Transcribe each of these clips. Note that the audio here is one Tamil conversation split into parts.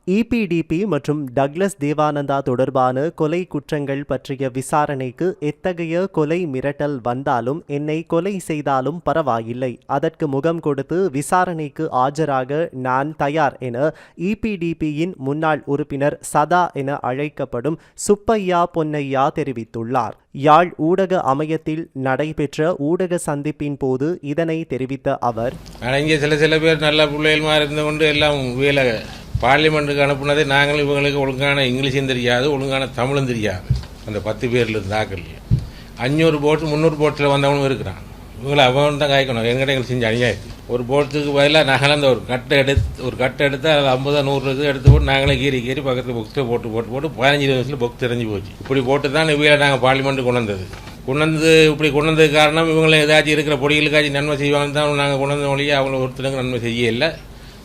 இபிடிபி மற்றும் டக்ளஸ் தேவானந்தா தொடர்பான கொலை குற்றங்கள் பற்றிய விசாரணைக்கு எத்தகைய கொலை மிரட்டல் வந்தாலும் என்னை கொலை செய்தாலும் பரவாயில்லை, அதற்கு முகம் கொடுத்து விசாரணைக்கு ஆஜராக நான் தயார் என இபிடிபியின் முன்னாள் உறுப்பினர் சதா என அழைக்கப்படும் சுப்பையா பொன்னையா தெரிவித்துள்ளார். யாழ் ஊடக அமையத்தில் நடைபெற்ற ஊடக சந்திப்பின் போது இதனை தெரிவித்த அவர், சில பேர் நல்ல பிள்ளைகள் இருந்து கொண்டு எல்லாம் வேலை பார்லிமெண்ட்டுக்கு அனுப்புனதே நாங்கள் இவங்களுக்கு ஒழுங்கான இங்கிலீஷும் தெரியாது, ஒழுங்கான தமிழும் தெரியாது. அந்த 10 பேரில் இருந்தாக்கள் 500 போட்டு 300 போட்டில் வந்தவனும் இருக்கிறான். இவங்களை அவன் தான் காய்க்கணும். எங்கிட்ட எங்களுக்கு செஞ்ச அநியாயம். ஒரு போட்டுக்கு பதிலாக நாங்கள் அந்த ஒரு கட்டை எடுத்து அதில் 50 100 எடுத்து போட்டு நாங்களே கீறி பக்கத்தில் புக்ஸில் போட்டு 15 நிமிஷத்தில் புக் தெரிஞ்சு போச்சு. இப்படி போட்டு தான் இவங்களை நாங்கள் பார்லிமெண்ட்டு கொண்டு வந்ததுக்கு காரணம் இவங்களை ஏதாச்சும் இருக்கிற பொடிகளுக்காச்சும் நன்மை செய்வாங்க தான் நாங்கள் கொண்டு வந்த மொழியை அவங்களை ஒருத்தருக்கு நன்மை செய்ய இல்லை.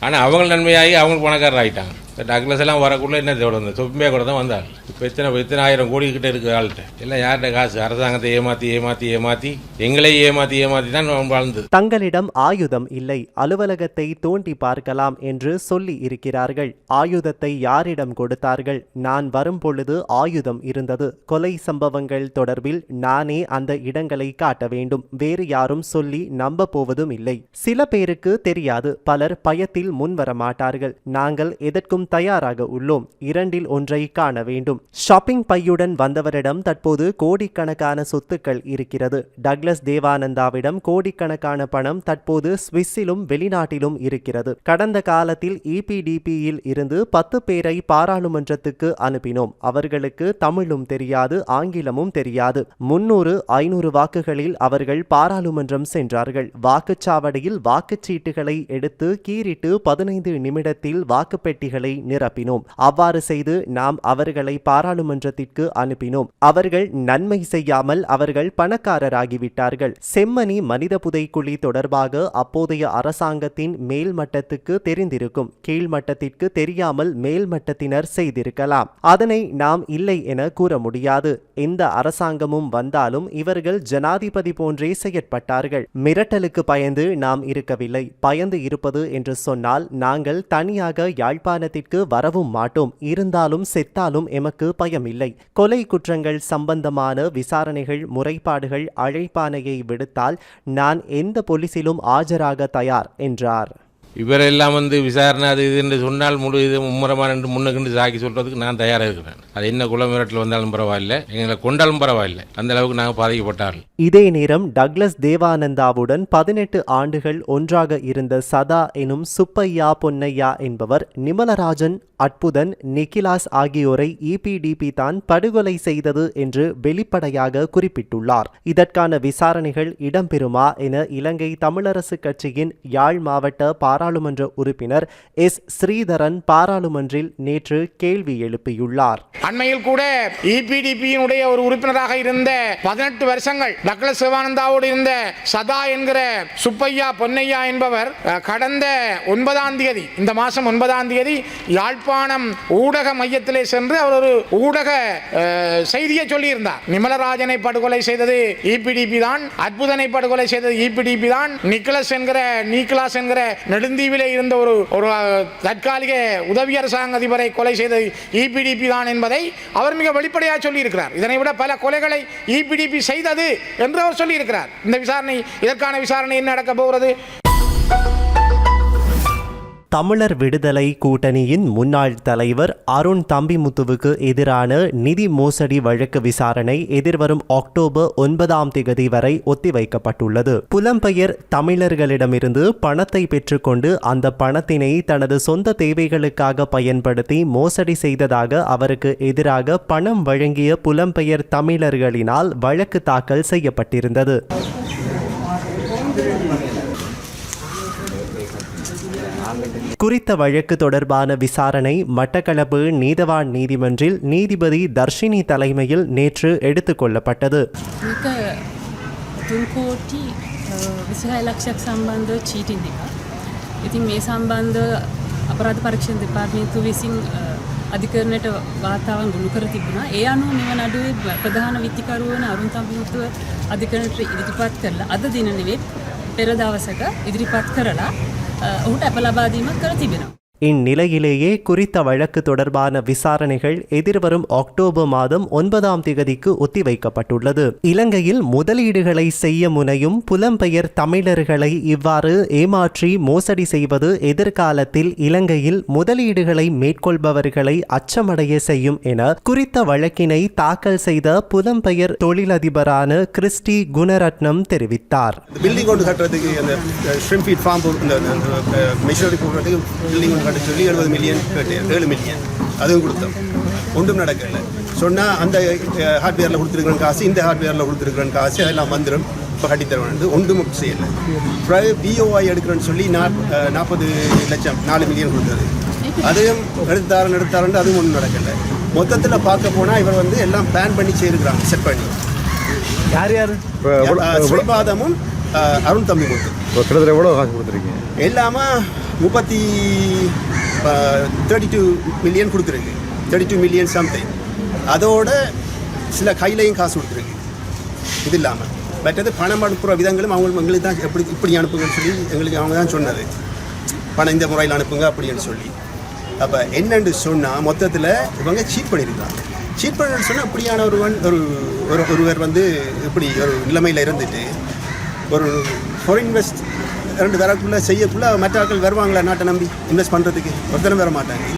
ஆனால் அவங்க நன்மையாகி அவங்க பணக்காரர் ஆகிட்டாங்க. டக்ளஸ் எல்லாம் வரக்குள்ள என்ன தேவை சொப்பியா கூட தான் வந்தாள். இப்போ எத்தனை 1000 கோடி கிட்ட இருக்குது ஆள்கிட்ட. எல்லாம் யார்கிட்ட காசு? அரசாங்கத்தை ஏமாற்றி எங்களை ஏமாற்றி தான் வாழ்ந்தது. தங்களிடம் ஆயுதம் இல்லை, அலுவலகத்தை தோண்டி பார்க்கலாம் என்று சொல்லி இருக்கிறார்கள். ஆயுதத்தை யாரிடம் கொடுத்தார்கள்? நான் வரும் பொழுது ஆயுதம் இருந்தது. கொலை சம்பவங்கள் தொடர்பில் நானே அந்த இடங்களை காட்ட வேண்டும். வேறு யாரும் சொல்லி நம்ப போவதும் இல்லை. சில பேருக்கு தெரியாது, பலர் பயத்தில் முன்வர மாட்டார்கள். நாங்கள் எதற்கும் தயாராக உள்ளோம். 2இல் 1ஐ காண வேண்டும். ஷாப்பிங் பையுடன் வந்தவரிடம் தற்போது கோடிக்கணக்கான சொத்துக்கள் இருக்கிறது. டக்ளஸ் தேவானந்தாவிடம் கோடிக்கணக்கான பணம் தற்போது சுவிஸிலும் வெளிநாட்டிலும் இருக்கிறது. கடந்த காலத்தில் இபிடிபியில் இருந்து 10 பேரை பாராளுமன்றத்துக்கு அனுப்பினோம். அவர்களுக்கு தமிழும் தெரியாது, ஆங்கிலமும் தெரியாது. 300-500 வாக்குகளில் அவர்கள் பாராளுமன்றம் சென்றார்கள். வாக்குச்சாவடியில் வாக்குச்சீட்டுகளை எடுத்து கீறிட்டு 15 நிமிடத்தில் வாக்குப்பெட்டிகளை நிரப்பினோம். அவ்வாறு செய்து நாம் அவர்களை பாராளுமன்றத்திற்கு அனுப்பினோம். அவர்கள் நன்மை செய்யாமல் அவர்கள் பணக்காரராகிவிட்டார்கள். செம்மணி மனித புதைக்குழி தொடர்பாக அப்போதைய அரசாங்கத்தின் மேல்மட்டத்துக்கு தெரிந்திருக்கும். கீழ்மட்டத்திற்கு தெரியாமல் மேல்மட்டத்தினர் செய்திருக்கலாம். அதனை நாம் இல்லை என கூற முடியாது. எந்த அரசாங்கமும் வந்தாலும் இவர்கள் ஜனாதிபதி போன்றே செயற்பட்டார்கள். மிரட்டலுக்கு பயந்து நாம் இருக்கவில்லை. பயந்து இருப்பது என்று சொன்னால் நாங்கள் தனியாக யாழ்ப்பாணத்திற்கு வரவும் மாட்டோம். இருந்தாலும் செத்தாலும் எமக்கு பயமில்லை. கொலை குற்றங்கள் சம்பந்தமான விசாரணைகள், முறைப்பாடுகள், அழைப்பாணையை விடுத்தால் நான் எந்த போலீசிலும் ஆஜராக தயார் என்றார். இவரெல்லாம் விசாரணை அது இது என்று சொன்னால் முழு இது மும்முரமான என்று முன்னுக்கு சாக்கி சொல்றதுக்கு நான் தயாராக இருக்கிறேன். அது என்ன குல மிரட்டல் வந்தாலும் பரவாயில்லை, எங்களை கொண்டாலும் பரவாயில்லை. அந்த அளவுக்கு நாங்கள் பாதிக்கப்பட்டார்கள். இதே நேரம் டக்ளஸ் தேவானந்தாவுடன் 18 ஆண்டுகள் ஒன்றாக இருந்த சதா எனும் சுப்பையா பொன்னையா என்பவர் நிமலராஜன், அற்புதன், நிக்கிலாஸ் ஆகியோரை இபிடிபி தான் படுகொலை செய்தது என்று வெளிப்படையாக குறிப்பிட்டுள்ளார். இதற்கான விசாரணைகள் இடம்பெறுமா என இலங்கை தமிழரசு கட்சியின் யாழ் மாவட்ட பாராளுமன்ற உறுப்பினர் எஸ். ஸ்ரீதரன் பாராளுமன்றில் நேற்று கேள்வி எழுப்பியுள்ளார். அண்மையில் கூட இபிடிபியினுடைய ஒரு உறுப்பினராக இருந்த 18 வருஷங்கள் டக்ளஸ் தேவானந்தாவோடு இருந்த சதா என்கிற சுப்பையா பொன்னையா என்பவர் கடந்த 9ஆம் தேதி, இந்த மாதம் 9ஆம் தேதி யாழ்ப்பாணம் ஊடக மையத்திலே சென்று அவர் ஒரு ஊடக செய்தியை சொல்லியிருந்தார். நிமலராஜனை படுகொலை செய்தது இபிடிபி தான், அற்புதனை படுகொலை செய்தது இபிடிபி தான், நிக்கலாஸ் என்கிற நெடுந்தீவிலே இருந்த ஒரு தற்காலிக உதவி அரசாங்க அதிபரை கொலை செய்தது இபிடிபி தான் என்பதை அவர் மிக வெளிப்படையாக சொல்லியிருக்கிறார். இதனை விட பல கொலைகளை இபிடிபி செய்தது என்று அவர் சொல்லியிருக்கிறார். இதற்கான விசாரணை என்ன நடக்க போகிறது? தமிழர் விடுதலை கூட்டணியின் முன்னாள் தலைவர் அருண் தம்பிமுத்துவுக்கு எதிரான நிதி மோசடி வழக்கு விசாரணை எதிர்வரும் அக்டோபர் 9ஆம் தேதி வரை ஒத்திவைக்கப்பட்டுள்ளது. புலம்பெயர் தமிழர்களிடமிருந்து பணத்தை பெற்றுக்கொண்டு அந்த பணத்தினை தனது சொந்த தேவைகளுக்காக பயன்படுத்தி மோசடி செய்ததாக அவருக்கு எதிராக பணம் வழங்கிய புலம்பெயர் தமிழர்களினால் வழக்கு தாக்கல் செய்யப்பட்டிருந்தது. குறித்த வழக்கு தொடர்பான விசாரணை மட்டக்களப்பு நீதவான் நீதிமன்றில் நீதிபதி தர்ஷினி தலைமையில் நேற்று எடுத்துக் கொள்ளப்பட்டது. අධිකරණයට වාතාවන් ගොනු කර තිබුණා. ඒ අනුව මෙවන අඩුවේ ප්‍රධාන විත්තිකරු වන අරුණ තම්බිමුතුව අධිකරණයට ඉදිරිපත් කරලා අද දින නෙවෙයි පෙර දවසක ඉදිරිපත් කරලා ඔහුට අප ලබා දීමක් කර තිබෙනවා. இந்நிலையிலேயே குறித்த வழக்கு தொடர்பான விசாரணைகள் எதிர்வரும் அக்டோபர் மாதம் 9ஆம் தேதிக்கு ஒத்திவைக்கப்பட்டுள்ளது. இலங்கையில் முதலீடுகளை செய்ய முனையும் புலம்பெயர் தமிழர்களை இவ்வாறு ஏமாற்றி மோசடி செய்வது எதிர்காலத்தில் இலங்கையில் முதலீடுகளை மேற்கொள்பவர்களை அச்சமடைய செய்யும் என குறித்த வழக்கினை தாக்கல் செய்த புலம்பெயர் தொழிலதிபரான கிறிஸ்டி குணரட்னம் தெரிவித்தார். பில்டிங் ஒன்று கட்டுறதுக்கு அந்த ஷ்ரிம்ப் ஃபீட் ஃபார்ம் மிஷினரி போடுறதுக்கு பில்டிங் ஒன்று கட்ட சொல்லி 70 மில்லியன் கேட்டேன். 7 மில்லியன் அதுவும் கொடுத்தோம். ஒன்றும் நடக்கலை. சொன்னால் அந்த ஹார்ட்வேரில் கொடுத்துருக்குற காசு இந்த ஹார்ட்வேரில் கொடுத்துருக்குற காசு அதெல்லாம் வந்துடும் இப்போ கட்டித்தருவானது ஒன்றும் செய்யலை. பிஓஐ எடுக்கிறேன்னு சொல்லி 40 லட்சம் 4 மில்லியன் கொடுத்தது. அதையும் எடுத்தாரன்னு அதுவும் ஒன்றும் நடக்கலை. மொத்தத்தில் பார்க்க போனால் இவர் வந்து எல்லாம் பிளான் பண்ணி செய்திருக்கிறாங்க, செட் பண்ணி. யார் ஸ்ரீபாதமும் அருண் தம்பி கொடுத்து கிட்டத்தட்ட எவ்வளோ காசு கொடுத்துருக்கீங்க? எல்லாமல் 32 மில்லியன் கொடுத்துருக்கு. 32 மில்லியன் சம்திங். அதோட சில கையிலையும் காசு கொடுத்துருக்கு. இது இல்லாமல் மற்றது பணம் அனுப்புகிற விதங்களும் எங்களுக்கு தான் இப்படி அனுப்புங்கன்னு சொல்லி எங்களுக்கு அவங்க தான் சொன்னது. பணம் இந்த முறையில் அனுப்புங்க அப்படின்னு சொல்லி. அப்போ என்னென்னு சொன்னால் மொத்தத்தில் இவங்க சீட் பண்ணியிருக்காங்க. சீட் பண்ணணுன்னு சொன்னால் இப்படியான ஒருவர் வந்து இப்படி ஒரு நிலைமையில் இருந்துட்டு ஒரு ஃபாரின் இன்வெஸ்ட் 2 வரக்குள்ளே செய்யக்குள்ளே மற்ற ஆட்கள் வருவாங்களா நாட்டை நம்பி இன்வெஸ்ட் பண்ணுறதுக்கு? ஒருத்தரும் வர மாட்டாங்க.